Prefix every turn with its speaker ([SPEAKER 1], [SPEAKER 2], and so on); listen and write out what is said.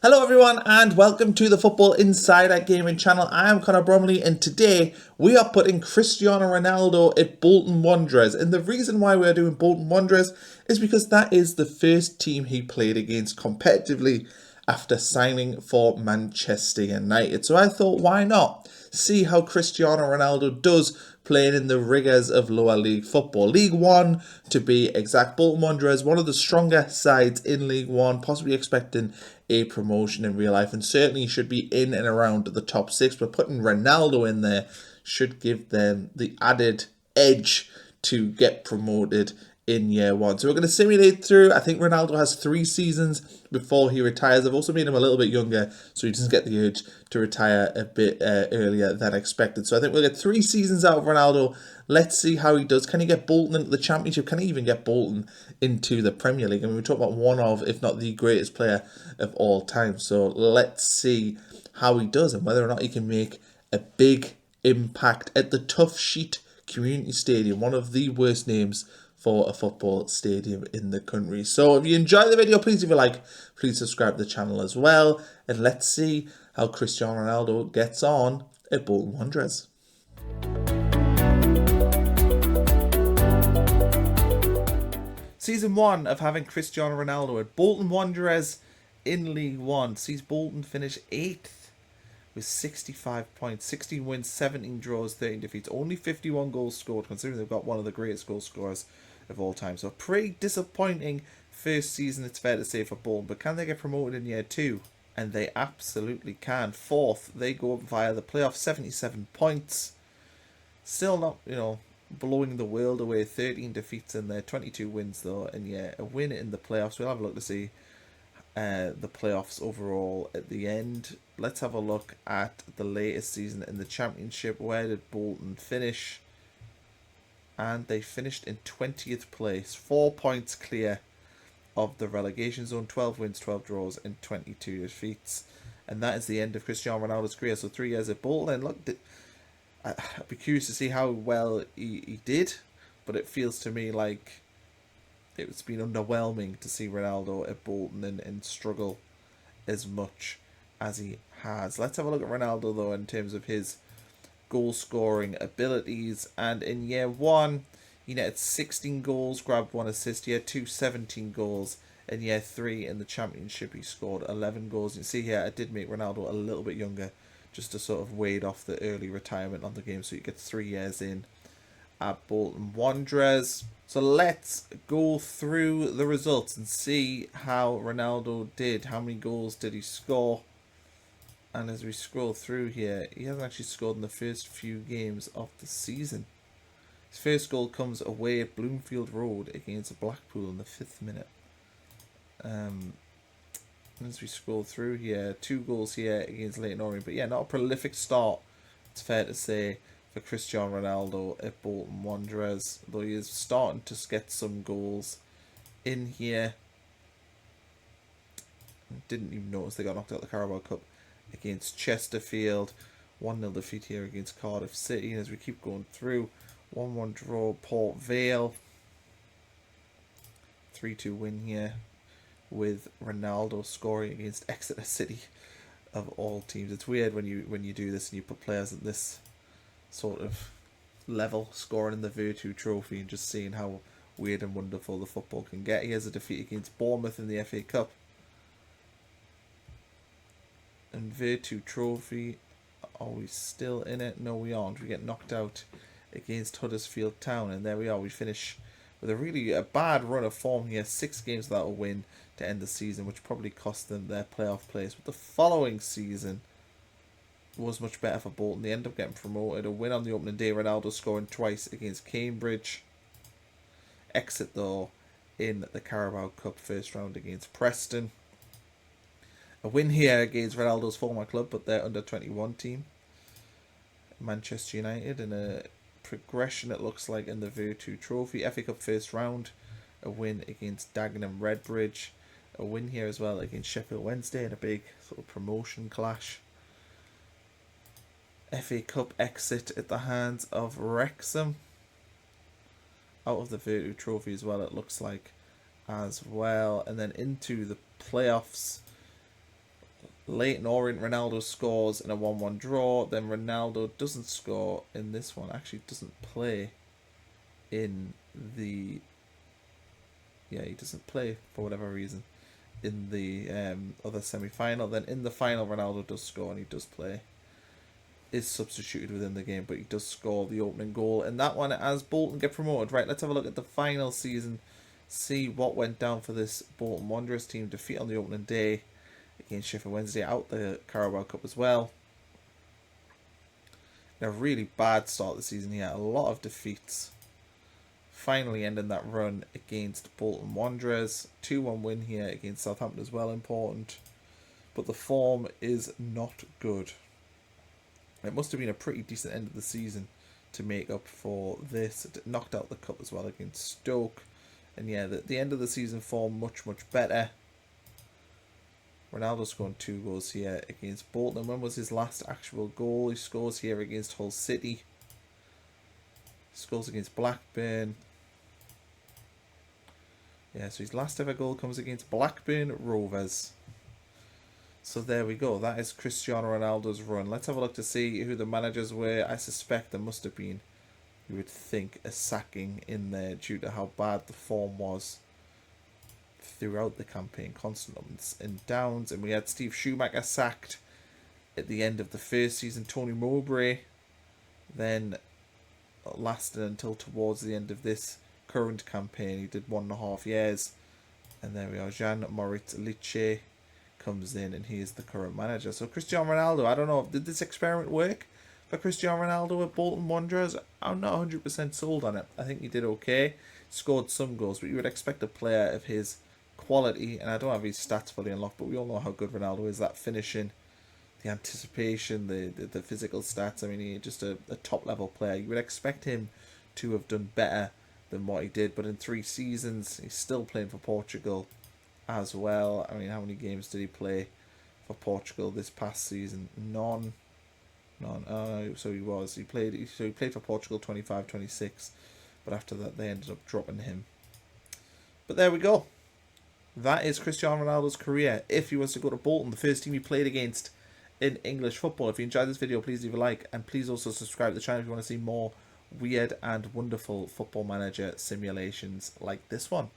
[SPEAKER 1] Hello everyone and welcome to the Football Insider Gaming channel. I am Connor Bromley and today we are putting Cristiano Ronaldo at Bolton Wanderers. And the reason why we are doing Bolton Wanderers is because that is the first team he played against competitively after signing for Manchester United. So I thought, why not see how Cristiano Ronaldo does playing in the rigours of lower league football. League One, to be exact. Bolton Wanderers, one of the stronger sides in League One, possibly expecting a promotion in real life, and certainly should be in and around the top six. But putting Ronaldo in there should give them the added edge to get promoted in year one. So we're going to simulate through. I think Ronaldo has 3 seasons before he retires. I've also made him a little bit younger so he doesn't get the urge to retire a bit earlier than expected. So I think we'll get 3 seasons out of Ronaldo. Let's see how he does. Can he get Bolton into the Championship? Can he even get Bolton into the Premier League? I mean, we talk about one of, if not the greatest player of all time. So let's see how he does and whether or not he can make a big impact at the Tough Sheet Community Stadium, one of the worst names for a football stadium in the country. So if you enjoy the video, please leave a like, please subscribe to the channel as well, and let's see how Cristiano Ronaldo gets on at Bolton Wanderers. Season 1 of having Cristiano Ronaldo at Bolton Wanderers in League One sees Bolton finish 8th with 65 points, 16 wins, 17 draws, 13 defeats, only 51 goals scored, considering they've got one of the greatest goal scorers of all time. So a pretty disappointing first season, it's fair to say, for Bolton. But can they get promoted in year 2? And they absolutely can. 4th, they go up via the playoffs, 77 points. Still not, blowing the world away. 13 defeats in there, 22 wins though, and yeah, a win in the playoffs. We'll have a look to see the playoffs overall at the end. Let's have a look at the latest season in the Championship. Where did Bolton finish? And they finished in 20th place, 4 points clear of the relegation zone, 12 wins, 12 draws, and 22 defeats. And that is the end of Cristiano Ronaldo's career. So 3 years at Bolton. And look, I'd be curious to see how well he did, but it feels to me like it's been underwhelming to see Ronaldo at Bolton and struggle as much as he has. Let's have a look at Ronaldo though in terms of his goal scoring abilities. And in year 1, he netted 16 goals, grabbed 1 assist. Year 2, 17 goals. In year 3 in the Championship, he scored 11 goals. You can see here I did make Ronaldo a little bit younger just to sort of wade off the early retirement on the game, so he gets 3 years in at Bolton Wanderers. So let's go through the results and see how Ronaldo did. How many goals did he score? And as we scroll through here, he hasn't actually scored in the first few games of the season. His first goal comes away at Bloomfield Road against Blackpool in the 5th minute. As we scroll through here, 2 goals here against Leyton Orient. But yeah, not a prolific start, it's fair to say, for Cristiano Ronaldo at Bolton Wanderers. Though he is starting to get some goals in here. Didn't even notice they got knocked out of the Carabao Cup against Chesterfield. 1-0 defeat here against Cardiff City. And as we keep going through, 1-1 draw Port Vale. 3-2 win here with Ronaldo scoring against Exeter City of all teams. It's weird when you do this and you put players at this sort of level scoring in the Virtue Trophy and just seeing how weird and wonderful the football can get. He has a defeat against Bournemouth in the FA Cup. And Virtue Trophy, are we still in it? No, we aren't. We get knocked out against Huddersfield Town, and there we are. We finish with a bad run of form here. 6 games without a win to end the season, which probably cost them their playoff place. But the following season was much better for Bolton. They end up getting promoted. A win on the opening day, Ronaldo scoring twice against Cambridge. Exit though in the Carabao Cup first round against Preston. A win here against Ronaldo's former club, but their under-21 team, Manchester United, in a progression it looks like in the Virtue Trophy. FA Cup first round, a win against Dagenham Redbridge. A win here as well against Sheffield Wednesday in a big sort of promotion clash. FA Cup exit at the hands of Wrexham. Out of the Virtue Trophy as well, it looks like, as well. And then into the playoffs. Leighton Orient, Ronaldo scores in a 1-1 draw. Then Ronaldo doesn't score in this one. Actually, doesn't play in the... Yeah, he doesn't play for whatever reason in the other semi-final. Then in the final, Ronaldo does score and he does play. Is substituted within the game, but he does score the opening goal in that one as Bolton get promoted. Right, let's have a look at the final season, see what went down for this Bolton Wanderers team. Defeat on the opening day against Sheffield Wednesday, out the Carabao Cup as well. A really bad start of the season here, a lot of defeats. Finally ending that run against Bolton Wanderers. 2-1 win here against Southampton as well, important. But the form is not good. It must have been a pretty decent end of the season to make up for this. It knocked out the cup as well against Stoke. And yeah, the end of the season form much, much better. Ronaldo scoring 2 goals here against Bolton. And when was his last actual goal? He scores here against Hull City. Scores against Blackburn. Yeah, so his last ever goal comes against Blackburn Rovers. So there we go. That is Cristiano Ronaldo's run. Let's have a look to see who the managers were. I suspect there must have been, you would think, a sacking in there due to how bad the form was throughout the campaign. Constant ups and downs. And we had Steve Schumacher sacked at the end of the first season. Tony Mowbray then lasted until towards the end of this current campaign. He did 1.5 years. And there we are. Jean-Moritz Liche comes in and he is the current manager. So Cristiano Ronaldo, I don't know, did this experiment work for Cristiano Ronaldo at Bolton Wanderers? I'm not 100% sold on it. I think he did okay, scored some goals, but you would expect a player of his quality, and I don't have his stats fully unlocked, but we all know how good Ronaldo is, that finishing, the anticipation, the physical stats. I mean, he's just a top level player. You would expect him to have done better than what he did, but in 3 seasons he's still playing for Portugal as well. I mean, how many games did he play for Portugal this past season? None. So he played for Portugal 25-26, but after that they ended up dropping him. But there we go. That is Cristiano Ronaldo's career if he was to go to Bolton, the first team he played against in English football. If you enjoyed this video, please leave a like, and please also subscribe to the channel if you want to see more weird and wonderful Football Manager simulations like this one.